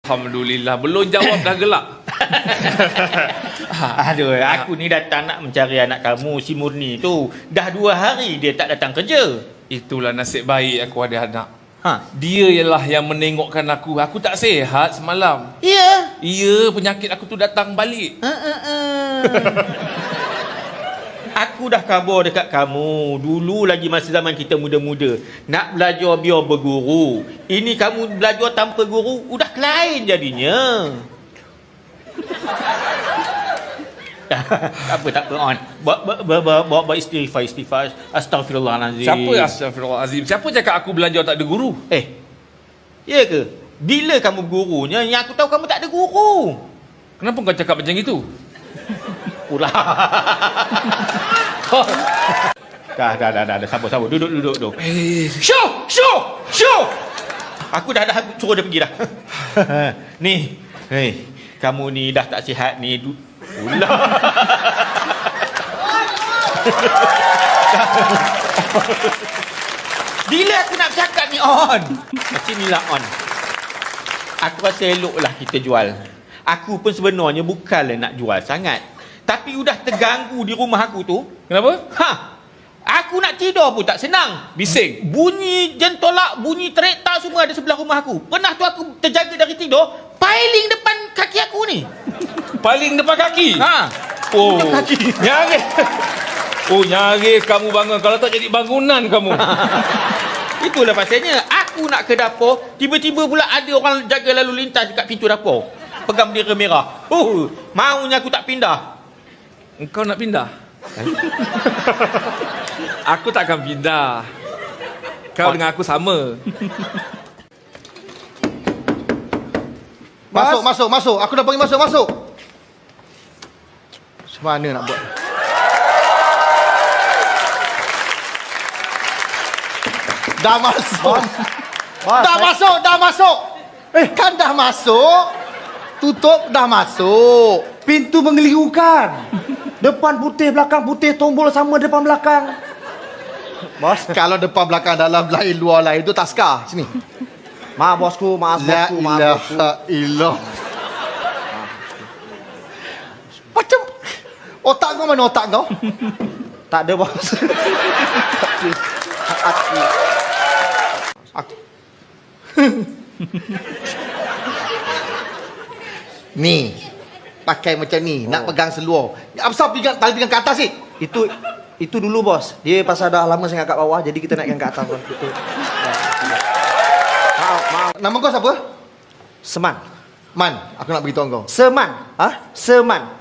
Alhamdulillah, belum jawab dah gelak. Aduh, aku ni datang nak mencari anak kamu, si Murni tu. Dah 2 hari dia tak datang kerja. Itulah nasib baik aku ada anak. Ha? Dia ialah yang menengokkan aku. Aku tak sihat semalam. Ya. Ya, penyakit aku tu datang balik. Aku dah khabar dekat kamu. Dulu lagi masa zaman kita muda-muda. Nak belajar biar berguru. Ini kamu belajar tanpa guru, udah lain jadinya. Tak apa on. Buat istighfar. Astaghfirullahalazim. Siapa astagfirullahalazim? Siapa cakap aku belajar tak ada guru? Ya ke? Bila kamu gurunya? Yang aku tahu kamu tak ada guru. Kenapa kau cakap macam itu? Pula. Dah. Sabar. Duduk. Syuh! Aku dah suruh dia pergi dah. Ni. Hei, kamu ni dah tak sihat ni. Pula. Bila aku nak cakap ni on. Macam inilah on. Aku rasa eloklah kita jual. Aku pun sebenarnya bukanlah nak jual sangat. Tapi udah terganggu di rumah aku tu. Kenapa? Aku nak tidur pun tak senang. Bising. Bunyi jentolak, bunyi kereta semua ada sebelah rumah aku. Pernah tu aku terjaga dari tidur, piling depan kaki aku ni. Paling depan kaki? Oh, kaki. Nyaris. Oh, nyaris kamu bangun. Kalau tak jadi bangunan kamu. Itulah pasalnya. Aku nak ke dapur, tiba-tiba pula ada orang jaga lalu lintas dekat pintu dapur. Pegang bendera merah. Maunya aku tak pindah. Engkau nak pindah? Aku tak akan pindah. Kau dengan aku sama. Masuk. Aku dah panggil masuk. Macam mana nak buat? Dah masuk. Dah masuk. Kan dah masuk. Tutup dah masuk. Pintu mengelirukan. Depan putih, belakang putih, tombol sama depan belakang. Bos, kalau depan belakang dalam lain luar lain tu taska. Sini. Maaf bosku. La ilaha illallah. Macam otak kau mana otak kau? Tak ada bos. Aku. Ni. Pakai macam ni, nak pegang seluar. Apa pasal tali pegang ke atas ni? Itu dulu bos. Dia pasal dah lama sangat kat bawah, jadi kita naikkan ke atas bos. Itu. Maaf. Nama kau siapa? Seman. Man, aku nak beritahu kau. Seman. Seman.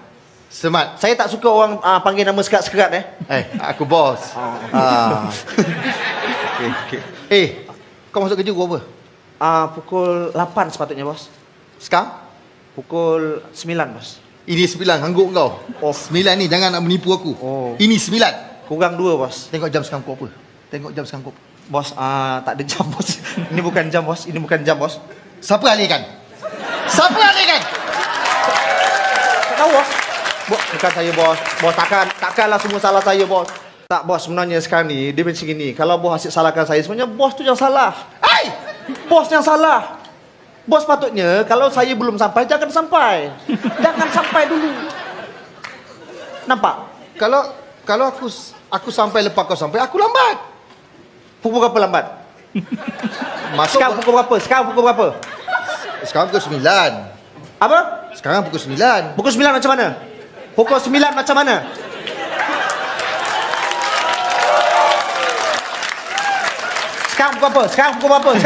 Semat. Saya tak suka orang panggil nama sekerat-sekerat Aku bos. Okay. Kau masuk kerja pukul apa? Pukul 8 sepatutnya bos. Sekarang? Pukul 9 bos. Ini 9, hangguk kau. 9 ni, jangan nak menipu aku. Ini 9. Kurang 2 bos. Tengok jam sekarang pukul apa? Bos, tak ada jam bos. Ini bukan jam bos. Siapa alihkan? Tak tahu bos. Bukan saya bos. Bos takkanlah semua salah saya bos. Tak bos, sebenarnya sekarang ni dia macam gini. Kalau bos asyik salahkan saya, sebenarnya bos tu yang salah. Bos yang salah. Bos patutnya kalau saya belum sampai, jangan sampai. Jangan sampai dulu. Nampak? Kalau aku sampai lepas kau sampai, aku lambat. Pukul berapa lambat? Sekarang pukul berapa? Sekarang pukul 9. Apa? Sekarang pukul 9. Pukul 9 macam mana? Pukul 9 macam mana? Sekarang pukul berapa?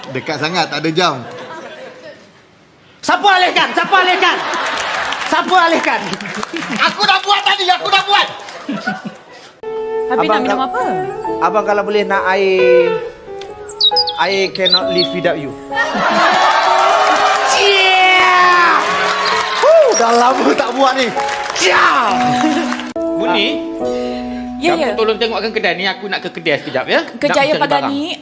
Dekat sangat, tak ada jam. Siapa alihkan? Aku dah buat tadi, Habis nak minum apa? Abang kalau boleh nak air cannot live without you. Dah lama tak buat ni. Buni, Ya. kamu tolong tengokkan kedai ni. Aku nak ke kedai sekejap ya. Kejaya Nak mencari barang. Pagani,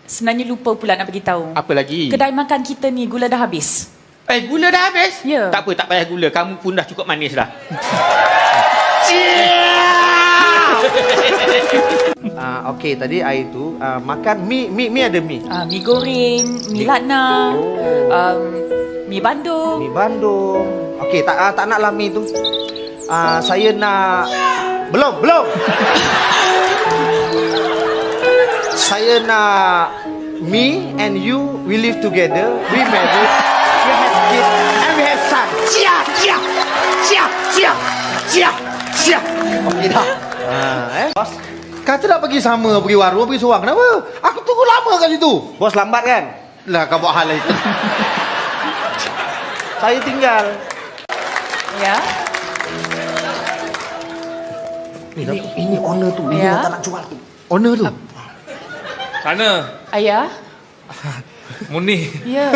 sebenarnya lupa pula nak beritahu. Apa lagi? Kedai makan kita ni gula dah habis. Gula dah habis? Ya. Tak apa, tak payah gula. Kamu pun dah cukup manis dah. Okey, tadi air tu makan mi ada mi. Mi goreng, mi lakna, mi bandung. Mi Bandung. Okey, tak naklah mi tu. Saya nak belum. Saya nak me and you we live together, we married, we have kids and we have son. Cia. Okey dah. Bos, Kata nak pergi sama, pergi warung, pergi seorang. Kenapa? Aku tunggu lama kat situ. bos lambat kan? Lah kau buat hal itu. Saya tinggal. Ya. Ini owner tu, ini Ya. yang tak nak jual tu. Owner tu. Sana, Ayah? Muni. Ya.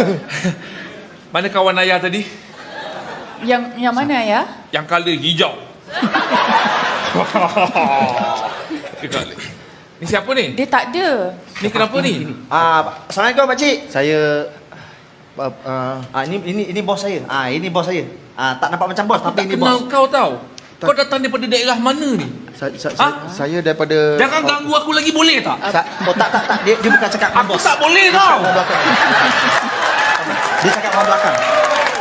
Mana kawan ayah tadi? Yang mana ayah? Yang color hijau. Ni siapa ni? Dia tak ada. Ni kenapa ni? Assalamualaikum pakcik. Saya ini bos saya. Ini bos saya. Tak nampak macam bos Aku tapi tak ini kenal bos. kau tau. Kau datang daripada daerah mana ni? Saya daripada... Jangan ganggu aku lagi, boleh tak? Tak. Dia bukan cakap dengan Aku bos. tak boleh tau. Dia cakap orang belakang.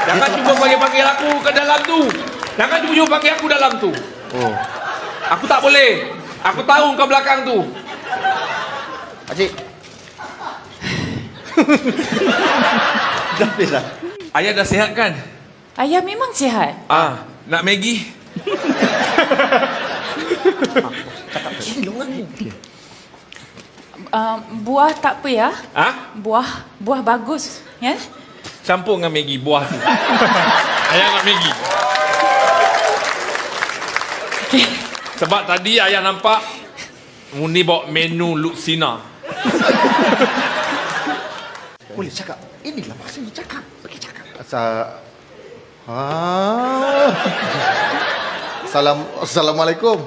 Jangan cuba panggil aku ke dalam tu. Jangan cuba panggil aku dalam tu. Oh. Aku tak boleh. Aku tahu kau belakang tu. Pakcik. Dah habis dah. Ayah dah sihat kan? Ayah memang sihat. Nak Maggi? Buah tak apa ya? Buah bagus, ya? Campur dengan Maggi, buah tu. Ayah nak Maggi. Sebab tadi ayah nampak Muni bawa menu Luxina. Boleh cakap. Inilah maksudnya cakap. Pergi cakap. Assalamualaikum.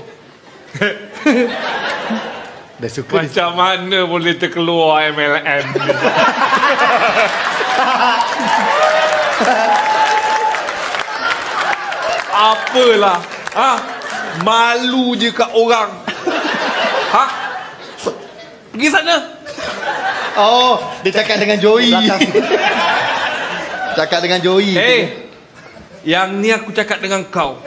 Dah suka ni. Macam mana boleh terkeluar MLM ni? Apalah. Malu je kat orang. Pergi sana. Oh, dia cakap dengan Joey. Cakap dengan Joey. Yang ni aku cakap dengan kau.